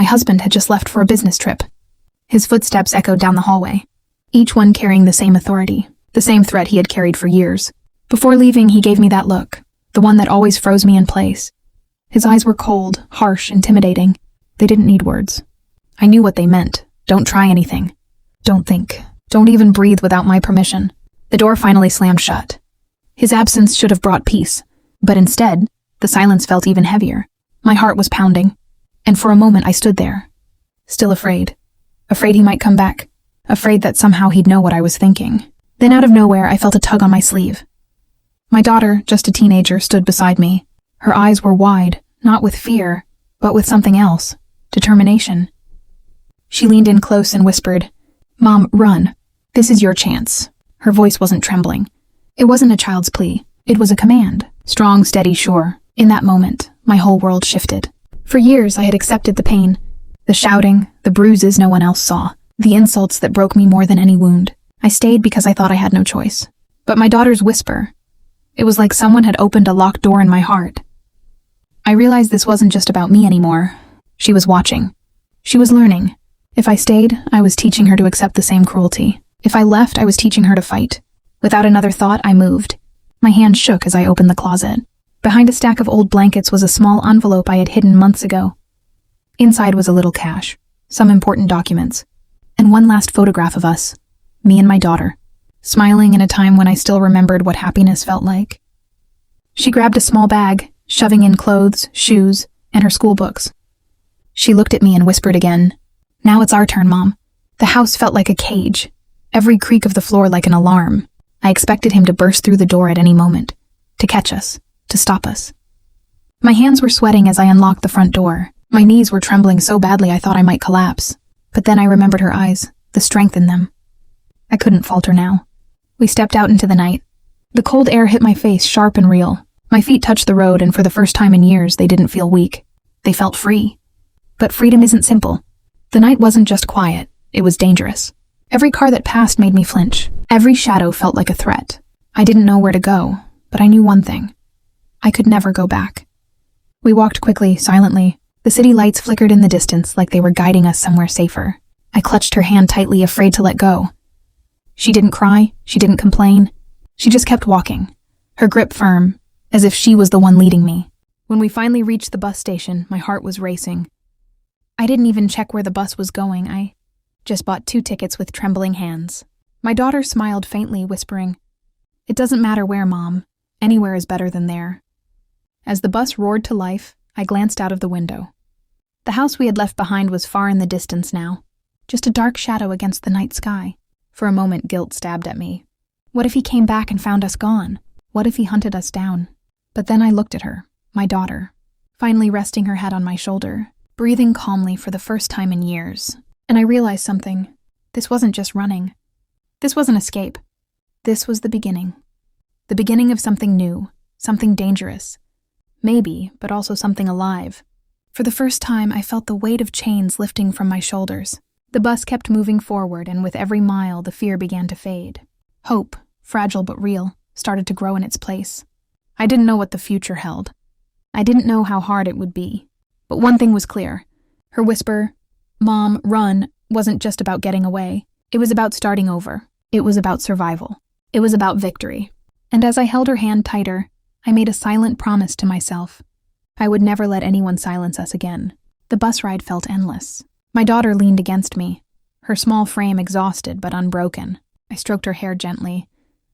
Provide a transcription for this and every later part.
husband had just left for a business trip. His footsteps echoed down the hallway, each one carrying the same authority, the same threat he had carried for years. Before leaving, he gave me that look, the one that always froze me in place. His eyes were cold, harsh, intimidating. They didn't need words. I knew what they meant. Don't try anything. Don't think. Don't even breathe without my permission. The door finally slammed shut. His absence should have brought peace, but instead, the silence felt even heavier. My heart was pounding, and for a moment I stood there, still afraid. Afraid he might come back. Afraid that somehow he'd know what I was thinking. Then out of nowhere, I felt a tug on my sleeve. My daughter, just a teenager, stood beside me. Her eyes were wide, not with fear, but with something else. Determination. She leaned in close and whispered, "Mom, run. This is your chance." Her voice wasn't trembling. It wasn't a child's plea. It was a command. Strong, steady, sure. In that moment, my whole world shifted. For years, I had accepted the pain. The shouting, the bruises no one else saw. The insults that broke me more than any wound. I stayed because I thought I had no choice. But my daughter's whisper, it was like someone had opened a locked door in my heart. I realized this wasn't just about me anymore. She was watching. She was learning. If I stayed, I was teaching her to accept the same cruelty. If I left, I was teaching her to fight. Without another thought, I moved. My hand shook as I opened the closet. Behind a stack of old blankets was a small envelope I had hidden months ago. Inside was a little cash, some important documents, and one last photograph of us, me and my daughter, smiling in a time when I still remembered what happiness felt like. She grabbed a small bag, shoving in clothes, shoes, and her school books. She looked at me and whispered again, "Now it's our turn, Mom." The house felt like a cage, every creak of the floor like an alarm. I expected him to burst through the door at any moment, to catch us, to stop us. My hands were sweating as I unlocked the front door. My knees were trembling so badly I thought I might collapse. But then I remembered her eyes, the strength in them. I couldn't falter now. We stepped out into the night. The cold air hit my face, sharp and real. My feet touched the road, and for the first time in years, they didn't feel weak. They felt free. But freedom isn't simple. The night wasn't just quiet, it was dangerous. Every car that passed made me flinch. Every shadow felt like a threat. I didn't know where to go, but I knew one thing. I could never go back. We walked quickly, silently. The city lights flickered in the distance like they were guiding us somewhere safer. I clutched her hand tightly, afraid to let go. She didn't cry, she didn't complain. She just kept walking, her grip firm, as if she was the one leading me. When we finally reached the bus station, my heart was racing. I didn't even check where the bus was going. I just bought 2 tickets with trembling hands. My daughter smiled faintly, whispering, "It doesn't matter where, Mom. Anywhere is better than there." As the bus roared to life, I glanced out of the window. The house we had left behind was far in the distance now, just a dark shadow against the night sky. For a moment, guilt stabbed at me. What if he came back and found us gone? What if he hunted us down? But then I looked at her, my daughter, finally resting her head on my shoulder, breathing calmly for the first time in years. And I realized something. This wasn't just running. This wasn't escape. This was the beginning. The beginning of something new, something dangerous. Maybe, but also something alive. For the first time, I felt the weight of chains lifting from my shoulders. The bus kept moving forward, and with every mile, the fear began to fade. Hope, fragile but real, started to grow in its place. I didn't know what the future held. I didn't know how hard it would be. But one thing was clear. Her whisper, "Mom, run," wasn't just about getting away. It was about starting over. It was about survival. It was about victory. And as I held her hand tighter, I made a silent promise to myself. I would never let anyone silence us again. The bus ride felt endless. My daughter leaned against me, her small frame exhausted but unbroken. I stroked her hair gently,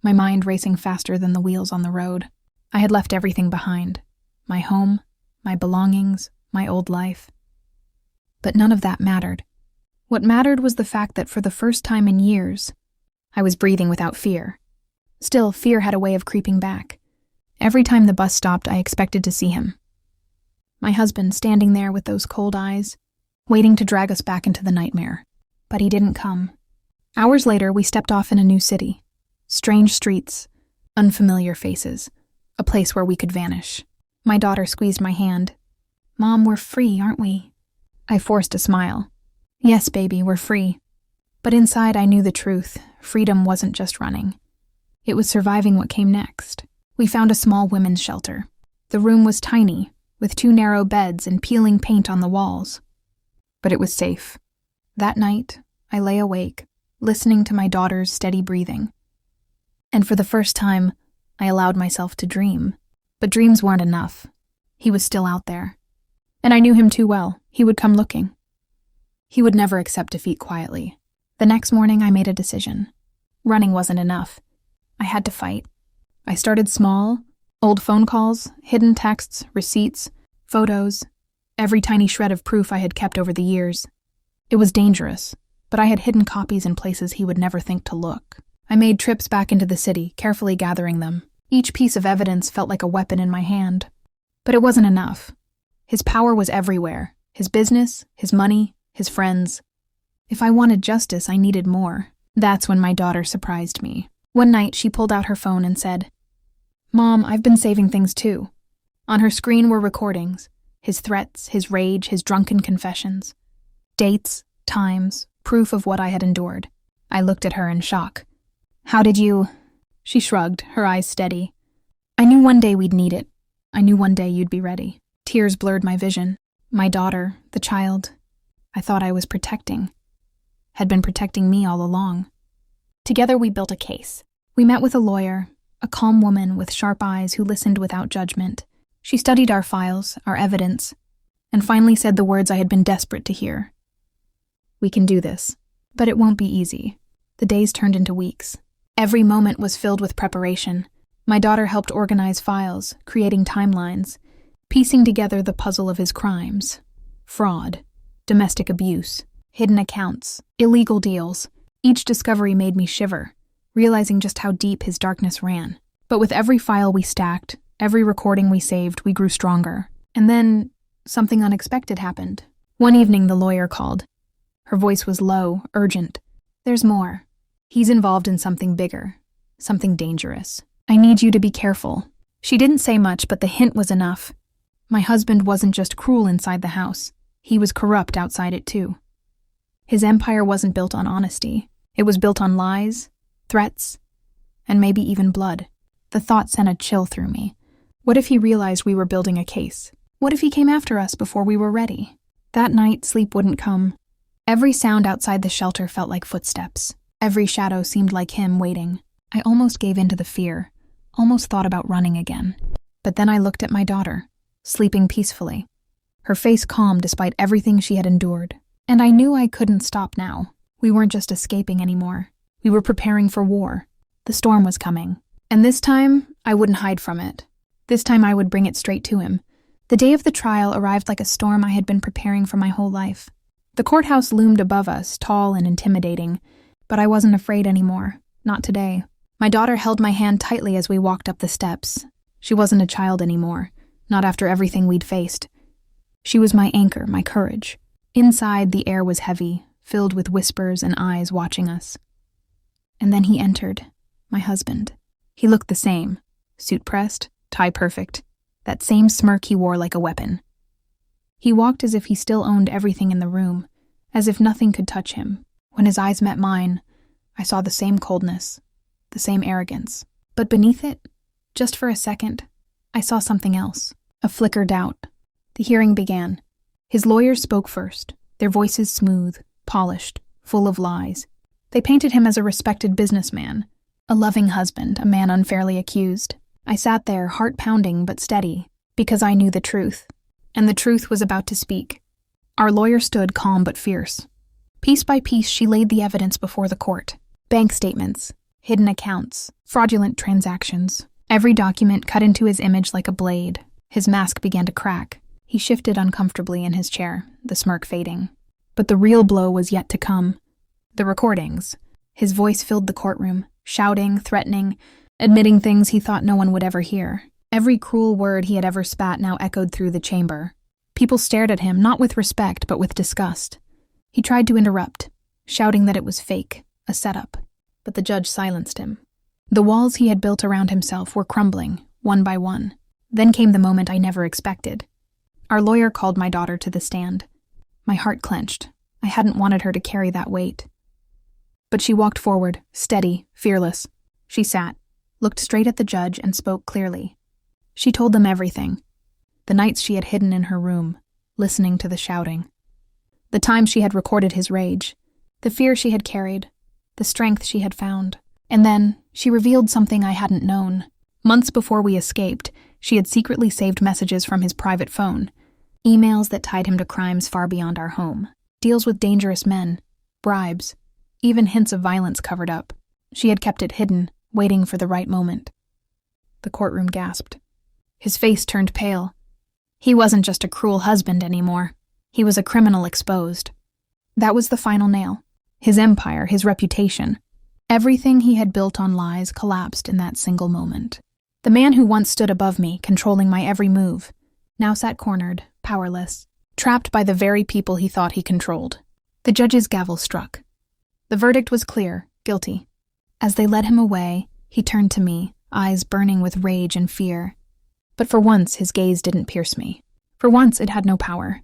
my mind racing faster than the wheels on the road. I had left everything behind. My home, my belongings, my old life. But none of that mattered. What mattered was the fact that for the first time in years, I was breathing without fear. Still, fear had a way of creeping back. Every time the bus stopped, I expected to see him. My husband standing there with those cold eyes, waiting to drag us back into the nightmare. But he didn't come. Hours later, we stepped off in a new city. Strange streets, unfamiliar faces, a place where we could vanish. My daughter squeezed my hand. "Mom, we're free, aren't we?" I forced a smile. "Yes, baby, we're free." But inside I knew the truth. Freedom wasn't just running. It was surviving what came next. We found a small women's shelter. The room was tiny, with 2 narrow beds and peeling paint on the walls. but it was safe. That night, I lay awake, listening to my daughter's steady breathing. And for the first time, I allowed myself to dream. But dreams weren't enough. He was still out there. And I knew him too well. He would come looking. He would never accept defeat quietly. The next morning, I made a decision. Running wasn't enough. I had to fight. I started small. Old phone calls, hidden texts, receipts, photos, every tiny shred of proof I had kept over the years. It was dangerous, but I had hidden copies in places he would never think to look. I made trips back into the city, carefully gathering them. Each piece of evidence felt like a weapon in my hand. But it wasn't enough. His power was everywhere. His business, his money, his friends. If I wanted justice, I needed more. That's when my daughter surprised me. One night, she pulled out her phone and said, "Mom, I've been saving things too." On her screen were recordings, his threats, his rage, his drunken confessions. Dates, times, proof of what I had endured. I looked at her in shock. "How did you—" She shrugged, her eyes steady. "I knew one day we'd need it. I knew one day you'd be ready." Tears blurred my vision. My daughter, the child, I thought I was protecting, had been protecting me all along. Together we built a case. We met with a lawyer, a calm woman with sharp eyes who listened without judgment. She studied our files, our evidence, and finally said the words I had been desperate to hear. "We can do this, but it won't be easy." The days turned into weeks. Every moment was filled with preparation. My daughter helped organize files, creating timelines, piecing together the puzzle of his crimes. Fraud, domestic abuse, hidden accounts, illegal deals. Each discovery made me shiver, realizing just how deep his darkness ran. But with every file we stacked, every recording we saved, we grew stronger. And then, something unexpected happened. One evening, the lawyer called. Her voice was low, urgent. "There's more. He's involved in something bigger, something dangerous. I need you to be careful." She didn't say much, but the hint was enough. My husband wasn't just cruel inside the house. He was corrupt outside it too. His empire wasn't built on honesty. It was built on lies, threats, and maybe even blood. The thought sent a chill through me. What if he realized we were building a case? What if he came after us before we were ready? That night, sleep wouldn't come. Every sound outside the shelter felt like footsteps. Every shadow seemed like him waiting. I almost gave in to the fear, almost thought about running again. But then I looked at my daughter, sleeping peacefully, her face calm despite everything she had endured. And I knew I couldn't stop now. We weren't just escaping anymore. We were preparing for war. The storm was coming. And this time, I wouldn't hide from it. This time I would bring it straight to him. The day of the trial arrived like a storm I had been preparing for my whole life. The courthouse loomed above us, tall and intimidating, but I wasn't afraid anymore. Not today. My daughter held my hand tightly as we walked up the steps. She wasn't a child anymore, not after everything we'd faced. She was my anchor, my courage. Inside, the air was heavy, filled with whispers and eyes watching us. And then he entered, my husband. He looked the same, suit pressed, tie perfect, that same smirk he wore like a weapon. He walked as if he still owned everything in the room, as if nothing could touch him. When his eyes met mine, I saw the same coldness, the same arrogance. But beneath it, just for a second, I saw something else, a flicker doubt. The hearing began. His lawyers spoke first, their voices smooth, polished, full of lies. They painted him as a respected businessman, a loving husband, a man unfairly accused. I sat there, heart pounding but steady, because I knew the truth. And the truth was about to speak. Our lawyer stood calm but fierce. Piece by piece, she laid the evidence before the court. Bank statements, hidden accounts, fraudulent transactions. Every document cut into his image like a blade. His mask began to crack. He shifted uncomfortably in his chair, the smirk fading. But the real blow was yet to come. The recordings. His voice filled the courtroom, shouting, threatening, admitting things he thought no one would ever hear. Every cruel word he had ever spat now echoed through the chamber. People stared at him, not with respect, but with disgust. He tried to interrupt, shouting that it was fake, a setup. But the judge silenced him. The walls he had built around himself were crumbling, one by one. Then came the moment I never expected. Our lawyer called my daughter to the stand. My heart clenched. I hadn't wanted her to carry that weight. But she walked forward, steady, fearless. She sat, looked straight at the judge, and spoke clearly. She told them everything. The nights she had hidden in her room, listening to the shouting. The time she had recorded his rage, the fear she had carried, the strength she had found. And then, she revealed something I hadn't known. Months before we escaped, she had secretly saved messages from his private phone, emails that tied him to crimes far beyond our home, deals with dangerous men, bribes, even hints of violence covered up. She had kept it hidden, waiting for the right moment. The courtroom gasped. His face turned pale. He wasn't just a cruel husband anymore. He was a criminal exposed. That was the final nail. His empire, his reputation. Everything he had built on lies collapsed in that single moment. The man who once stood above me, controlling my every move, now sat cornered, powerless, trapped by the very people he thought he controlled. The judge's gavel struck. The verdict was clear, guilty. As they led him away, he turned to me, eyes burning with rage and fear. But for once, his gaze didn't pierce me. For once, it had no power.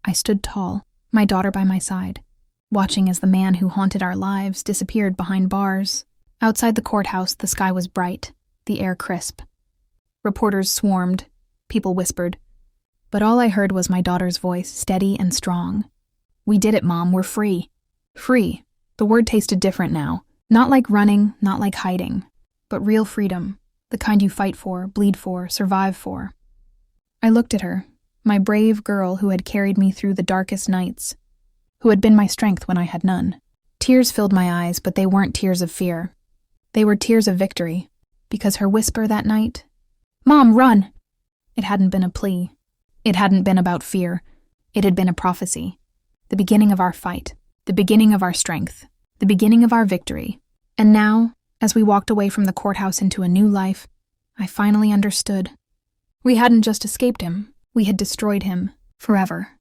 I stood tall, my daughter by my side, watching as the man who haunted our lives disappeared behind bars. Outside the courthouse, the sky was bright, the air crisp. Reporters swarmed, people whispered. But all I heard was my daughter's voice, steady and strong. "We did it, Mom, we're free." Free. The word tasted different now. Not like running, not like hiding, but real freedom, the kind you fight for, bleed for, survive for. I looked at her, my brave girl who had carried me through the darkest nights, who had been my strength when I had none. Tears filled my eyes, but they weren't tears of fear. They were tears of victory, because her whisper that night, "Mom, run!" It hadn't been a plea. It hadn't been about fear. It had been a prophecy. The beginning of our fight, the beginning of our strength, the beginning of our victory. And now, as we walked away from the courthouse into a new life, I finally understood. We hadn't just escaped him, we had destroyed him forever.